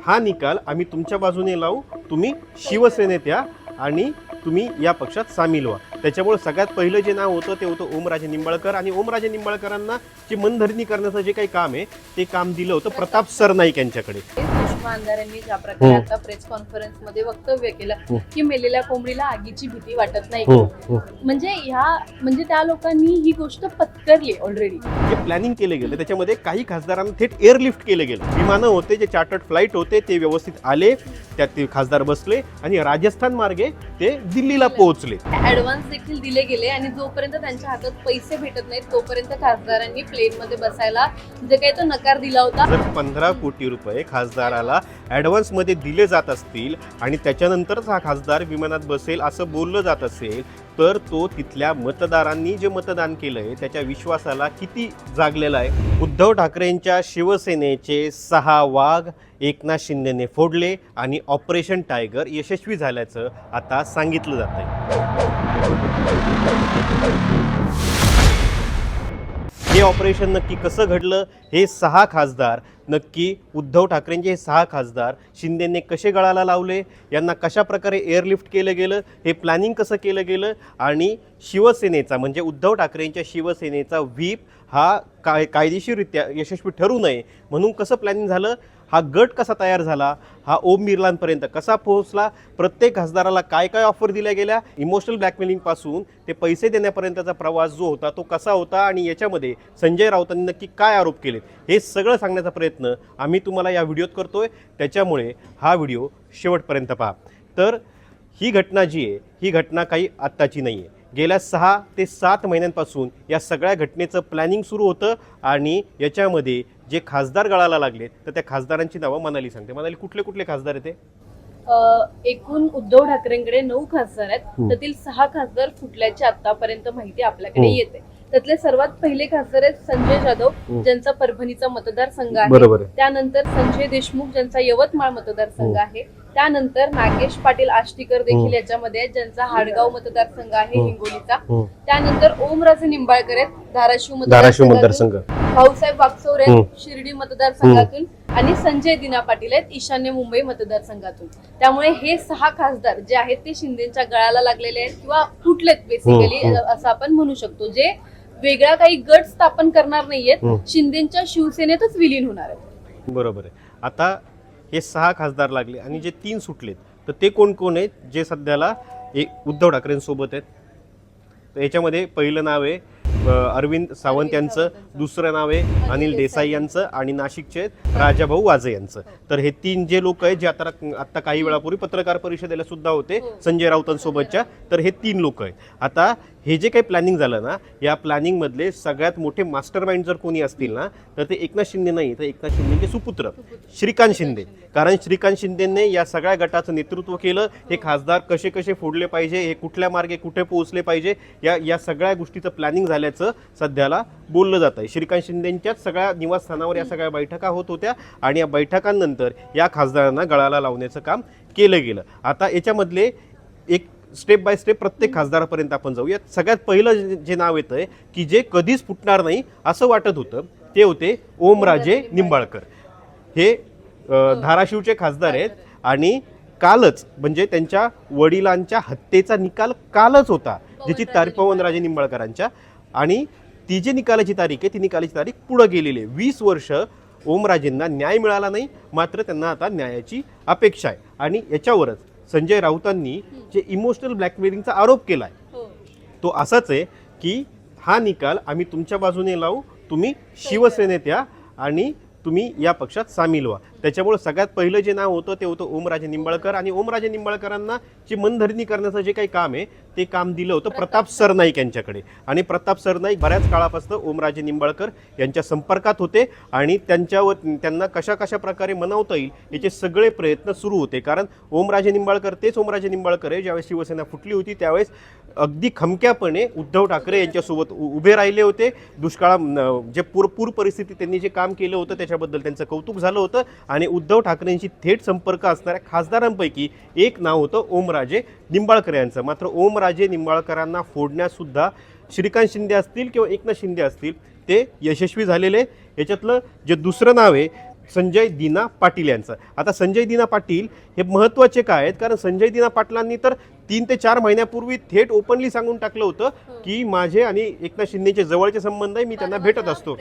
हा निकाल आम्ही तुमच्या बाजूने लावू, तुम्ही शिवसेनेत या आणि तुम्ही या पक्षात सामील व्हा। त्याच्यामुळे सगळ्यात पहिलं जे नाव होतं ते होतं ओमराजे निंबाळकर आणि ओमराजे निंबाळकरांना जी मनधरणी करण्याचं जे काही काम आहे ते काम दिलं होतं प्रताप सरनाईक यांच्याकडे। सुषमा अंधारेंनी ज्या प्रकारे आता प्रेस कॉन्फरन्स मध्ये वक्तव्य केलं की मेलेल्या कोंबडीला आगीची भीती वाटत नाही, म्हणजे त्या लोकांनी ही गोष्ट पत्करली ऑलरेडी। जे प्लॅनिंग केले गेले त्याच्यामध्ये काही खासदारांना थेट एअरलिफ्ट केले गेले, विमानं होते जे चार्टर्ड फ्लाईट होते ते व्यवस्थित आले, त्यात ते खासदार बसले आणि राजस्थान मार्गे ते दिल्लीला पोहोचले। ऍडव्हान्स देखील दिले गेले आणि जोपर्यंत त्यांच्या हातात पैसे भेटत नाहीत तोपर्यंत खासदारांनी प्लेन मध्ये बसायला जे काही तो नकार दिला होता। जर 15 कोटी रुपये खासदाराला ऍडव्हान्स मध्ये दिले जात असतील आणि त्याच्यानंतरच हा खासदार विमानात बसेल असं बोललं जात असेल तर तो तिथल्या मतदारांनी जे मतदान केलंय त्याच्या विश्वासाला किती जागलेला आहे। उद्धव ठाकरेंच्या शिवसेनेचे 6 वाघ एकनाथ शिंदेने फोडले आणि ऑपरेशन टायगर यशस्वी झाल्याचं आता सांगितलं जात आहे। हे ऑपरेशन नक्की कसं घडलं, हे 6 खासदार नक्की उद्धव ठाकरेंचे हे 6 खासदार शिंदेने कसे गळाला लावले, यांना कशा प्रकारे एअरलिफ्ट केलं गेलं, हे प्लॅनिंग कसं केलं गेलं आणि शिवसेनेचा म्हणजे उद्धव ठाकरेंच्या शिवसेनेचा व्हीप हा कायदेशीररित्या यशस्वी ठरू नये म्हणून कसं प्लॅनिंग झालं, हा गट कसा तयार झाला, हा ओम बिर्लांपर्यंत कसा पोहोचला, प्रत्येक खासदाराला काय काय ऑफर दिल्या गेल्या, इमोशनल ब्लॅकमेलिंग पासून ते पैसे देण्यापर्यंतचा प्रवास जो होता तो कसा होता आणि याच्यामध्ये संजय राऊतांनी नक्की काय आरोप केले हे सगळं सांगण्याचा प्रयत्न आम्ही तुम्हाला या व्हिडिओत करतोय। त्याच्यामुळे हा व्हिडिओ शेवटपर्यंत पहा। तर ही घटना जी आहे ही घटना काही आत्ताची नाही आहे, गेल्या 6 ते 7 महिन्यांपासून या सगळ्या घटनेचं प्लॅनिंग सुरू होतं आणि याच्यामध्ये जे खासदार गळाला लागले तर त्या खासदारांची नावं मनाली सांगते। मनाली, कुठले कुठले खासदार आहेत? एकूण उद्धव ठाकरेंकडे 9 खासदार आहेत, त्यातील 6 खासदार फुटल्याची आतापर्यंत माहिती आपल्याकडे येते। त्यातले सर्वात पहिले खासदार आहेत संजय जाधव ज्यांचा परभणीचा मतदारसंघ आहे, त्यानंतर संजय देशमुख ज्यांचा यवतमाळ मतदारसंघ आहे, त्यानंतर नागेश पाटील आष्टीकर देखील याच्यामध्ये ज्यांचा हाडगाव मतदारसंघ आहे हिंगोलीचा, त्यानंतर ओमराजे निंबाळकर आहेत धाराशिव मतदारसंघ, भाऊसाहेब वागचौरे शिर्डी मतदारसंघातून आणि संजय दिना पाटील आहेत ईशान्य मुंबई मतदारसंघातून। त्यामुळे हे 6 खासदार जे आहेत ते शिंदेच्या गळाला लागलेले आहेत किंवा फुटलेत बेसिकली असं आपण म्हणू शकतो, जे वेगळा काही गट स्थापन करणार नाहीयेत, शिंदेच्या शिवसेनेतच विलीन होणार आहेत। बरोबर आहे। आता हे 6 खासदार लागले आणि जे 3 सुटलेत तर ते कोण कोण आहेत जे सध्याला उद्धव ठाकरेंसोबत आहेत? तर याच्यामध्ये पहिलं नाव आहे अरविंद सावंत यांचं, दुसरं नाव आहे अनिल देसाई यांचं आणि नाशिकचे राजाभाऊ वाजे यांचं। तर हे 3 जे लोक आहेत जे आता काही वेळापूर्वी पत्रकार परिषदेला सुद्धा होते संजय राऊतांसोबतच्या, तर हे 3 लोक आहेत। आता हे जे काही प्लॅनिंग झालं ना, या प्लॅनिंग मधले सगळ्यात मोठे मास्टर माइंड जर कोणी असतील ना तर ते एकनाथ शिंदे नाही तर एकनाथ शिंदेचे सुपुत्र श्रीकांत शिंदे। कारण श्रीकांत शिंदेने या सगळ्या गटाचं नेतृत्व केलं, हे खासदार कसे कसे फोडले पाहिजे, हे कुठल्या मार्गे कुठे पोहोचले पाहिजे, या सगळ्या गोष्टीचं प्लॅनिंग झाल्याचं सध्याला बोललं जात आहे। श्रीकांत शिंदेंच्याच सगळ्या निवासस्थानावर या सगळ्या बैठका होत होत्या आणि या बैठकांनंतर या खासदारांना गळाला लावण्याचं काम केलं गेलं। आता याच्यामधले एक स्टेप बाय स्टेप प्रत्येक खासदारापर्यंत आपण जाऊया। सगळ्यात पहिलं जे नाव येतंय की जे कधीच फुटणार नाही असं वाटत होतं ते होते ओमराजे निंबाळकर। हे धाराशिवचे खासदार आहेत आणि कालच म्हणजे त्यांच्या वडिलांच्या हत्येचा निकाल कालच होता, ज्याची तारीख पवनराजे निंबाळकरांच्या, आणि ती जी निकालाची तारीख आहे ती निकालाची तारीख पुढे गेलेली आहे। 20 वर्ष ओमराजेंना न्याय मिळाला नाही, मात्र त्यांना आता न्यायाची अपेक्षा आहे। आणि याच्यावरच संजय राऊतांनी जे इमोशनल ब्लॅकमेलिंगचा आरोप केलाय तो असाच आहे की हा निकाल आम्ही तुमच्या बाजूने लावू, तुम्ही शिवसेनेत या आणि तुम्ही या पक्षात सामील व्हा। त्याच्यामुळे सगळ्यात पहिलं जे नाव होतं ते होतं ओमराजे निंबाळकर आणि ओमराजे निंबाळकरांना जी मनधरणी करण्याचं जे काही काम आहे ते काम दिलं होतं प्रताप सरनाईक यांच्याकडे। आणि प्रताप सरनाईक बऱ्याच काळापासून ओमराजे निंबाळकर यांच्या संपर्कात होते आणि त्यांना कशा कशा प्रकारे मनवता येईल याचे सगळे प्रयत्न सुरू होते। कारण ओमराजे निंबाळकर तेच ओमराजे निंबाळकर आहे ज्यावेळेस शिवसेना फुटली होती त्यावेळेस अगदी खमक्यापणे उद्धव ठाकरे यांच्यासोबत उभे राहिले होते। जे पूर परिस्थिती त्यांनी जे काम केलं होतं त्याच्याबद्दल त्यांचं कौतुक झालं होतं आणि उद्धव ठाकरेंशी थेट संपर्क असणाऱ्या खासदारांपैकी एक नाव होतं ओमराजे निंबाळकर यांचं। मात्र ओमराजे निंबाळकरांना फोडण्यासुद्धा श्रीकांत शिंदे असतील किंवा एकनाथ शिंदे असतील ते यशस्वी झालेले। याच्यातलं जे दुसरं नाव आहे संजय दिना पाटील यांचं. आता संजय दिना पाटील हे महत्त्वाचे काय आहेत, कारण संजय दिना पाटलांनी तर 3 ते 4 महिन्यापूर्वी थेट ओपनली सांगून टाकलं होतं की माझे आणि एकनाथ शिंदेचे जवळचे संबंध आहे, मी त्यांना भेटत असतो.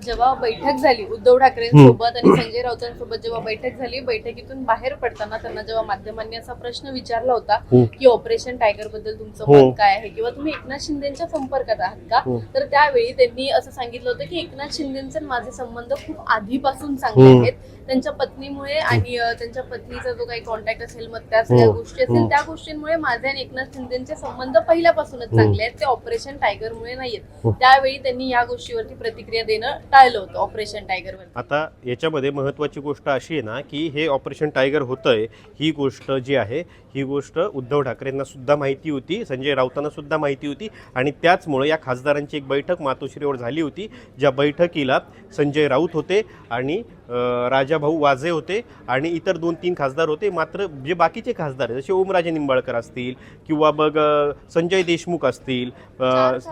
जेव्हा बैठक झाली उद्धव ठाकरेंसोबत आणि संजय राऊतांसोबत, जेव्हा बैठक झाली, बैठकीतून बाहेर पडताना त्यांना जेव्हा माध्यमांनी असा प्रश्न विचारला होता की ऑपरेशन टायगर बद्दल तुमचं मत काय आहे किंवा तुम्ही एकनाथ शिंदेच्या संपर्कात आहात का, तर त्यावेळी त्यांनी असं सांगितलं होतं की एकनाथ शिंदेचे माझे संबंध खूप आधीपासून चांगले आहेत, त्यांच्या पत्नीमुळे आणि त्यांच्या पत्नीचा जो काही कॉन्टॅक्ट असेल, मग त्या सगळ्या गोष्टी असतील, त्या गोष्टींमुळे माझे आणि एकनाथ शिंदेचे संबंध पहिल्यापासूनच चांगले आहेत, ते ऑपरेशन टायगरमुळे नाहीयेत. त्यावेळी त्यांनी या गोष्टीवरती प्रतिक्रिया देणं टाळलं होतं ऑपरेशन टायगरवर. आता याच्यामध्ये महत्त्वाची गोष्ट अशी आहे ना की हे ऑपरेशन टायगर होतंय, ही गोष्ट जी आहे ही गोष्ट उद्धव ठाकरेंना सुद्धा माहिती होती, संजय राऊतांना सुद्धा माहिती होती आणि त्याचमुळे या खासदारांची एक बैठक मातोश्रीवर झाली होती, ज्या बैठकीला संजय राऊत होते आणि राजाभाऊ वाजे होते आणि इतर 2-3 खासदार होते. मात्र जे बाकीचे खासदार आहेत जसे ओमराजे निंबाळकर असतील किंवा मग संजय देशमुख असतील,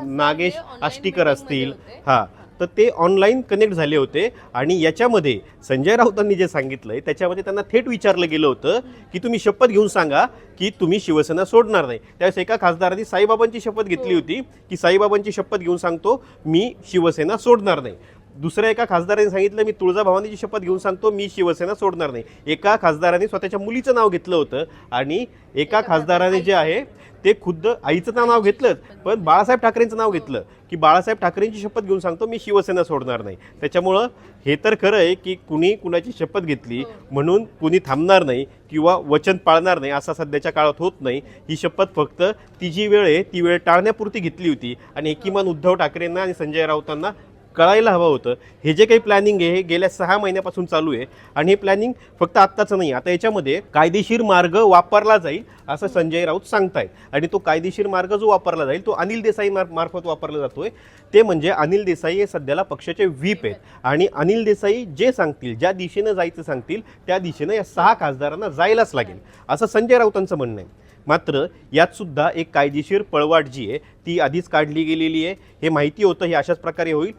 नागेश आष्टीकर असतील, हां, तर ते ऑनलाईन कनेक्ट झाले होते. आणि याच्यामध्ये संजय राऊतांनी जे सांगितलंय त्याच्यामध्ये त्यांना थेट विचारलं गेलं होतं की तुम्ही शपथ घेऊन सांगा की तुम्ही शिवसेना सोडणार नाही. त्यावेळेस एका खासदारांनी साईबाबांची शपथ घेतली होती की साईबाबांची शपथ घेऊन सांगतो मी शिवसेना सोडणार नाही. दुसऱ्या एका खासदारांनी सांगितलं मी तुळजाभवानीची शपथ घेऊन सांगतो मी शिवसेना सोडणार नाही. एका खासदाराने स्वतःच्या मुलीचं नाव घेतलं होतं आणि एका खासदाराने जे आहे ते खुद्द आईचं नाव घेतलं, पण बाळासाहेब ठाकरेंचं नाव घेतलं की बाळासाहेब ठाकरेंची शपथ घेऊन सांगतो मी शिवसेना सोडणार नाही. त्याच्यामुळं हे तर खरं आहे की कुणी कुणाची शपथ घेतली म्हणून कुणी थांबणार नाही किंवा वचन पाळणार नाही असं सध्याच्या काळात होत नाही. ही शपथ फक्त ती जी वेळ आहे ती वेळ टाळण्यापुरती घेतली होती आणि किमान उद्धव ठाकरेंना आणि संजय राऊतांना कळायला हवं होतं. हे जे काही प्लॅनिंग आहे हे गेल्या 6 महिन्यापासून चालू आहे आणि हे प्लॅनिंग फक्त आत्ताचं नाही, आता याच्यामध्ये कायदेशीर मार्ग वापरला जाईल असं संजय राऊत सांगतायत. आणि तो कायदेशीर मार्ग जो वापरला जाईल तो अनिल देसाई मार्फत वापरला जातोय. ते म्हणजे अनिल देसाई हे सध्याला पक्षाचे व्हीप आहेत आणि अनिल देसाई जे सांगतील, ज्या दिशेनं जायचं सांगतील त्या दिशेनं या 6 खासदारांना जायलाच लागेल असं संजय राऊतांचं म्हणणं आहे. मात्र यात सुद्धा एक कायदेशीर पळवाट जी आहे ती आधीच काढली गेलेली आहे. हे माहिती होतं हे अशाच प्रकारे होईल.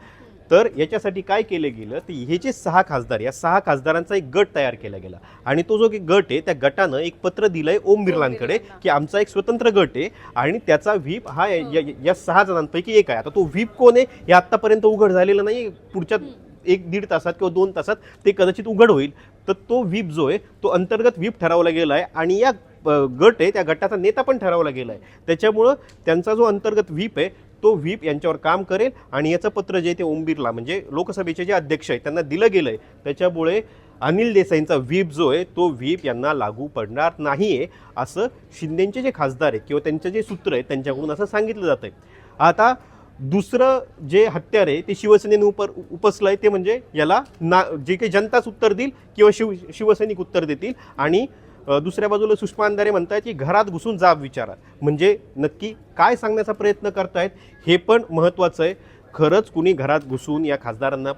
तर याच्यासाठी काय केलं गेलं तर हे जे 6 खासदार, या 6 खासदारांचा एक गट तयार केला गेला आणि तो जो गट आहे त्या गटानं एक पत्र दिलंय ओम बिर्लांकडे की आमचा एक स्वतंत्र गट आहे आणि त्याचा व्हीप हा या 6 जणांपैकी एक आहे. आता तो व्हीप कोण आहे हे आत्तापर्यंत उघड झालेलं नाही, पुढच्या 1-1.5 तासात किंवा 2 तासात ते कदाचित उघड होईल. तर तो व्हीप जो आहे तो अंतर्गत व्हीप ठरवला गेला आहे आणि या गट आहे त्या गटाचा नेता पण ठरवला गेला आहे. त्याच्यामुळं त्यांचा जो अंतर्गत व्हीप आहे तो व्हीप यांच्यावर काम करेल आणि याचं पत्र जे ते ओम बिर्ला म्हणजे लोकसभेचे जे अध्यक्ष आहेत त्यांना दिलं गेलं आहे. त्याच्यामुळे अनिल देसाईंचा व्हीप जो आहे तो व्हीप यांना लागू पडणार नाही आहे असं शिंदेचे जे खासदार आहेत किंवा त्यांचे जे सूत्र आहेत त्यांच्याकडून असं सांगितलं जातं आहे. आता दुसरं जे हत्यार आहे ते शिवसेनेने उपसलं आहे ते म्हणजे याला जे काही जनताच उत्तर देईल किंवा शिवसैनिक उत्तर देतील. आणि दुसऱ्या बाजूला सुषमा अंधारे म्हणतायत की घरात घुसून जाब विचारा, म्हणजे नक्की काय सांगण्याचा प्रयत्न करतायत हे पण महत्त्वाचं आहे. खरंच कुणी घरात घुसून या खासदारांना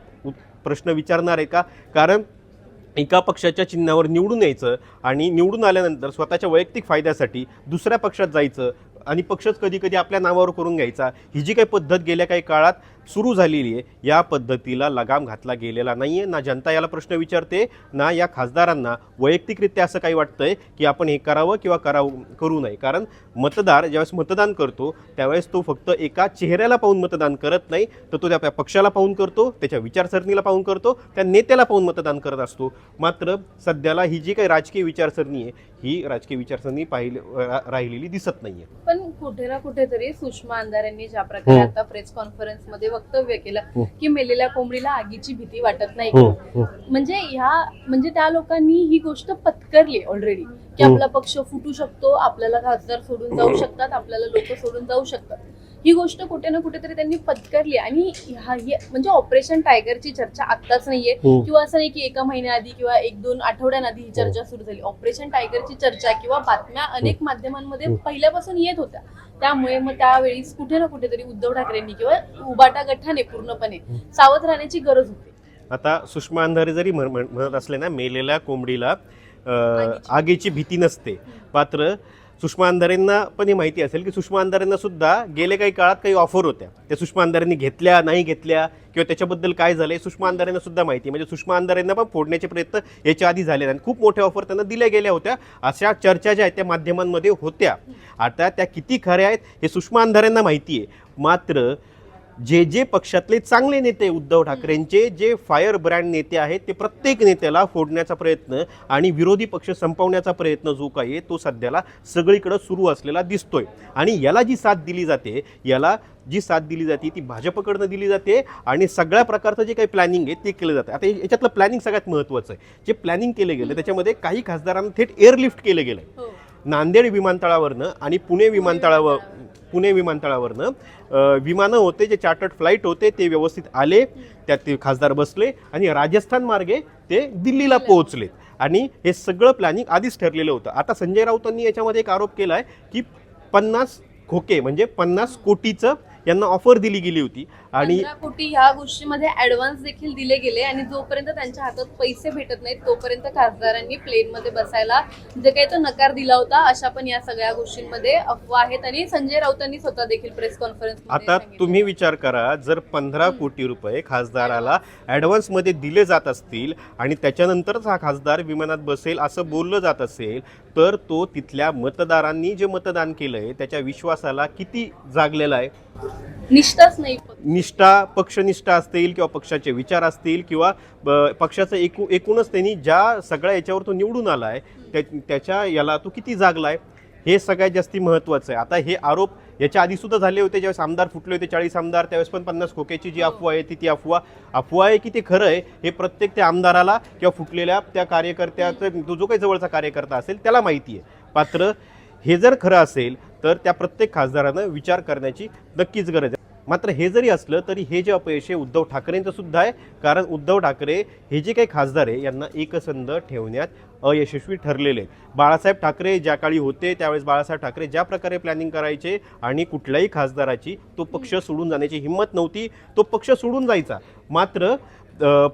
प्रश्न विचारणार आहे का? कारण एका पक्षाच्या चिन्हावर निवडून यायचं आणि निवडून आल्यानंतर स्वतःच्या वैयक्तिक फायद्यासाठी दुसऱ्या पक्षात जायचं आणि पक्षच कधी कधी आपल्या नावावर करून घ्यायचा, ही जी काही पद्धत गेल्या काही काळात सुरू झालेली आहे या पद्धतीला लगाम घातला गेलेला नाही आहे. ना जनता याला प्रश्न विचारते ना या खासदारांना वैयक्तिकरित्या असं काही वाटतंय की आपण हे करावं किंवा करू नये. कारण मतदार ज्यावेळेस मतदान करतो त्यावेळेस तो फक्त एका चेहऱ्याला पाहून मतदान करत नाही, तर तो त्या पक्षाला पाहून करतो, त्याच्या विचारसरणीला पाहून करतो, त्या नेत्याला पाहून मतदान करत असतो. मात्र सध्याला ही जी काही राजकीय विचारसरणी आहे ही राजकीय विचारसरणी राहिलेली दिसत नाहीये. पण कुठे ना कुठेतरी सुषमा अंधारेंनी ज्या प्रकारे आता प्रेस कॉन्फरन्समध्ये वक्तव्य केलं की मेलेल्या कोंबडीला आगीची भीती वाटत नाही, म्हणजे त्या लोकांनी ही गोष्ट पत्करली ऑलरेडी की आपला पक्ष फुटू शकतो, आपल्याला खासदार सोडून जाऊ शकतात, आपल्याला लोक सोडून जाऊ शकतात. ही गोष्ट कुठे ना कुठेतरी त्यांनी पत्करली. आणि म्हणजे ऑपरेशन टायगरची चर्चा आत्ताच नाहीये किंवा असं नाही की एका महिन्याआधी किंवा 1-2 आठवड्यांआधी ही चर्चा सुरू झाली. ऑपरेशन टायगरची चर्चा किंवा बातम्या अनेक माध्यमांमध्ये पहिल्यापासून येत होत्या. त्यामुळे मग त्यावेळी कुठे ना कुठेतरी उद्धव ठाकरेंनी किंवा उबाटा गटाने पूर्णपणे सावध राहण्याची गरज होती. आता सुषमा अंधारे जरी म्हणत असले ना मेलेल्या कोंबडीला आगीची भीती नसते, मात्र सुषमा अंधारेंना पण हे माहिती असेल की सुषमा अंधारेंना सुद्धा गेल्या काही काळात काही ऑफर होत्या, त्या सुषमा अंधारेंनी घेतल्या नाही घेतल्या किंवा त्याच्याबद्दल काय झालंय सुषमा अंधारेंना सुद्धा माहिती आहे. म्हणजे सुषमा अंधारेंना पण फोडण्याचे प्रयत्न याच्या आधी झाले आणि खूप मोठ्या ऑफर त्यांना दिल्या गेल्या होत्या. अशा चर्चा ज्या आहेत त्या माध्यमांमध्ये होत्या. आता त्या किती खऱ्या आहेत हे सुषमा अंधारेंना माहिती आहे. मात्र जे पक्षातले चांगले नेते उद्धव ठाकरेंचे जे फायर ब्रँड नेते आहेत ते प्रत्येक नेत्याला फोडण्याचा प्रयत्न आणि विरोधी पक्ष संपवण्याचा प्रयत्न जो काही आहे तो सध्याला सगळीकडे सुरू असलेला दिसतोय. आणि याला जी साथ दिली जाते ती भाजपकडनं दिली जाते आणि सगळ्या प्रकारचं जे काही प्लॅनिंग आहे ते केलं जातं. आता याच्यातलं प्लॅनिंग सगळ्यात महत्त्वाचं आहे. जे प्लॅनिंग केलं गेलं त्याच्यामध्ये काही खासदारांना थेट एअरलिफ्ट केलं गेलं. नांदेड विमानतळावरनं आणि पुणे विमानतळावरनं विमानं होते, जे चार्टर्ड फ्लाईट होते ते व्यवस्थित आले, त्यात ते खासदार बसले आणि राजस्थान मार्गे ते दिल्लीला पोहोचले. आणि हे सगळं प्लॅनिंग आधीच ठरलेलं होतं. आता संजय राऊतांनी याच्यामध्ये एक आरोप केला आहे की 50 खोके म्हणजे 50 कोटीचं यांना ऑफर दिली गेली होती आणि 15 कोटी ह्या गोष्टीमध्ये ऍडव्हान्स देखील दिले गेले आणि जोपर्यंत त्यांच्या हातात पैसे भेटत नाहीत तोपर्यंत खासदारांनी प्लेनमध्ये बसायला जे काही तो नकार दिला होता. अशा पण या सगळ्या गोष्टींमध्ये अफवा आहेत आणि संजय राऊतांनी स्वतः देखील प्रेस कॉन्फरन्स आता तुम्ही विचार करा, जर 15 कोटी रुपये खासदाराला ॲडव्हान्समध्ये दिले जात असतील आणि त्याच्यानंतरच हा खासदार विमानात बसेल असं बोललं जात असेल तर तो तिथल्या मतदारांनी जे मतदान केलंय त्याच्या विश्वासाला किती जागलेला आहे. निष्ठाच नाही. निष्ठा, पक्षनिष्ठा असतील किंवा पक्षाचे विचार असतील किंवा पक्षाचं एकूणच त्यांनी ज्या सगळ्या याच्यावर तो निवडून आलाय त्याच्या याला तो किती जागलाय हे सगळ्यात जास्ती महत्त्वाचं आहे. आता हे आरोप याच्या आधी सुद्धा झाले होते, ज्यावेळेस आमदार फुटले होते 40 आमदार, त्यावेळेस पण 50 खोक्याची जी अफवा आहे ती अफवा आहे की ते खरं आहे हे प्रत्येक त्या आमदाराला किंवा फुटलेल्या त्या कार्यकर्त्याचा तो जो काही जवळचा कार्यकर्ता असेल त्याला माहिती आहे. मात्र हे जर खरं असेल तर त्या प्रत्येक खासदारानं विचार करण्याची नक्कीच गरज आहे. मात्र हे जरी असलं तरी हे जे अपयश आहे उद्धव ठाकरेंचं सुद्धा आहे. कारण उद्धव ठाकरे हे जे काही खासदार आहे यांना एकसंध ठेवण्यात अयशस्वी ठरलेले आहेत. बाळासाहेब ठाकरे ज्या काळी होते त्यावेळेस बाळासाहेब ठाकरे ज्या प्रकारे प्लॅनिंग करायचे आणि कुठल्याही खासदाराची तो पक्ष सोडून जाण्याची हिंमत नव्हती. तो पक्ष सोडून जायचा मात्र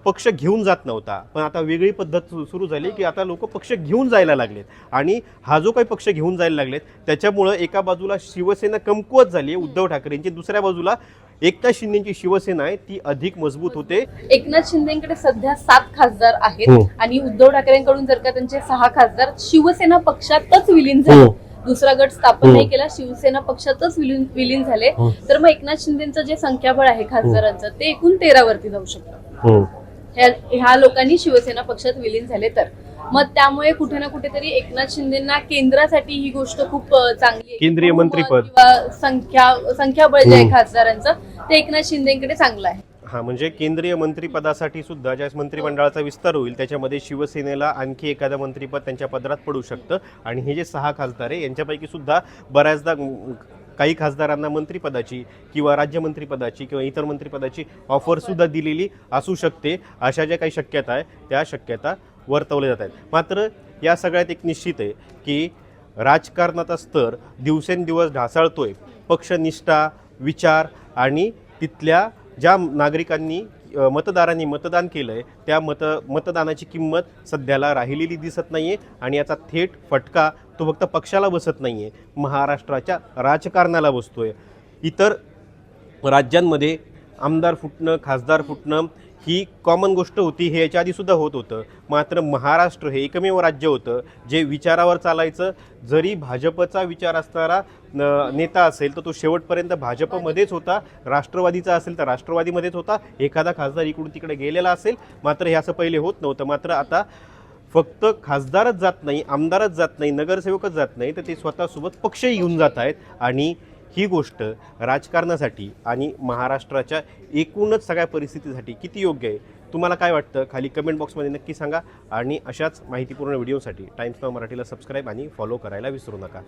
पक्ष घेऊन जात नव्हता. पण आता वेगळी पद्धत सुरू झाली की आता लोक पक्ष घेऊन जायला लागलेत आणि हा जो काही पक्ष घेऊन जायला लागलेत त्याच्यामुळं एका बाजूला शिवसेना कमकुवत झाली आहे उद्धव ठाकरेंची, दुसऱ्या बाजूला एकनाथ शिंदेची शिवसेना आहे ती अधिक मजबूत होते. एकनाथ शिंदेकडे सध्या 7 खासदार आहेत आणि उद्धव ठाकरेंकडून जर का त्यांचे 6 खासदार शिवसेना पक्षातच विलीन झाले, दुसरा गट स्थापन नाही केला, शिवसेना पक्षातच विलीन झाले तर मग एकनाथ शिंदेचं जे संख्याबळ आहे खासदारांचं ते एकूण 13 वरती जाऊ शकतं. ह्या लोकांनी शिवसेना पक्षात विलीन झाले तर मग त्यामुळे कुठे ना कुठेतरी एकनाथ शिंदेना केंद्रासाठी ही गोष्ट खूप चांगली आहे. केंद्रीय मंत्रीपद किंवा संख्याबळ जे आहे खासदारांचं ते एकनाथ शिंदेकडे चांगलं आहे. हा म्हणजे केंद्रीय मंत्रिपदासाठी सुद्धा ज्यावेळेस मंत्रिमंडळाचा विस्तार होईल त्याच्यामध्ये शिवसेनेला आणखी एखादं मंत्रिपद त्यांच्या पदरात पडू शकतं. आणि हे जे 6 खासदार आहे यांच्यापैकी सुद्धा बऱ्याचदा काही खासदारांना मंत्रिपदाची किंवा राज्यमंत्रीपदाची किंवा इतर मंत्रिपदाची ऑफर सुद्धा दिलेली असू शकते. अशा ज्या काही शक्यता आहे त्या शक्यता वर्तवल्या जात आहेत. मात्र या सगळ्यात एक निश्चित आहे की राजकारणाचा स्तर दिवसेंदिवस ढासळतोय. पक्षनिष्ठा, विचार आणि तिथल्या ज्या नागरिकांनी मतदारांनी मतदान केलंय त्या मतदानाची किंमत सध्याला राहिलेली दिसत नाहीये आणि याचा थेट फटका तो फक्त पक्षाला बसत नाहीये, महाराष्ट्राच्या राजकारणाला बसतोय. इतर राज्यांमध्ये आमदार फुटणं, खासदार फुटणं ही कॉमन गोष्ट होती, हे याच्या आधी सुद्धा होत होतं. मात्र महाराष्ट्र हे एकमेव राज्य होतं जे विचारावर चालायचं. जरी भाजपचा विचार असणारा नेता असेल तर तो शेवटपर्यंत भाजपमध्येच होता, राष्ट्रवादीचा असेल तर राष्ट्रवादीमध्येच होता. एखादा खासदार इकडून तिकडे गेलेला असेल मात्र हे असं पहिले होत नव्हतं. मात्र आता फक्त खासदारच जात नाही, आमदारच जात नाही, नगरसेवकच जात नाही तर ते स्वतःसोबत पक्षही घेऊन जात आहेत. आणि ही गोष्ट राजकारणासाठी आणि महाराष्ट्राच्या एकूणच सगळ्या परिस्थितीसाठी किती योग्य आहे तुम्हाला काय वाटतं खाली कमेंट बॉक्समध्ये नक्की सांगा. आणि अशाच माहितीपूर्ण व्हिडिओसाठी टाइम्स नाऊ मराठीला सबस्क्राईब आणि फॉलो करायला विसरू नका.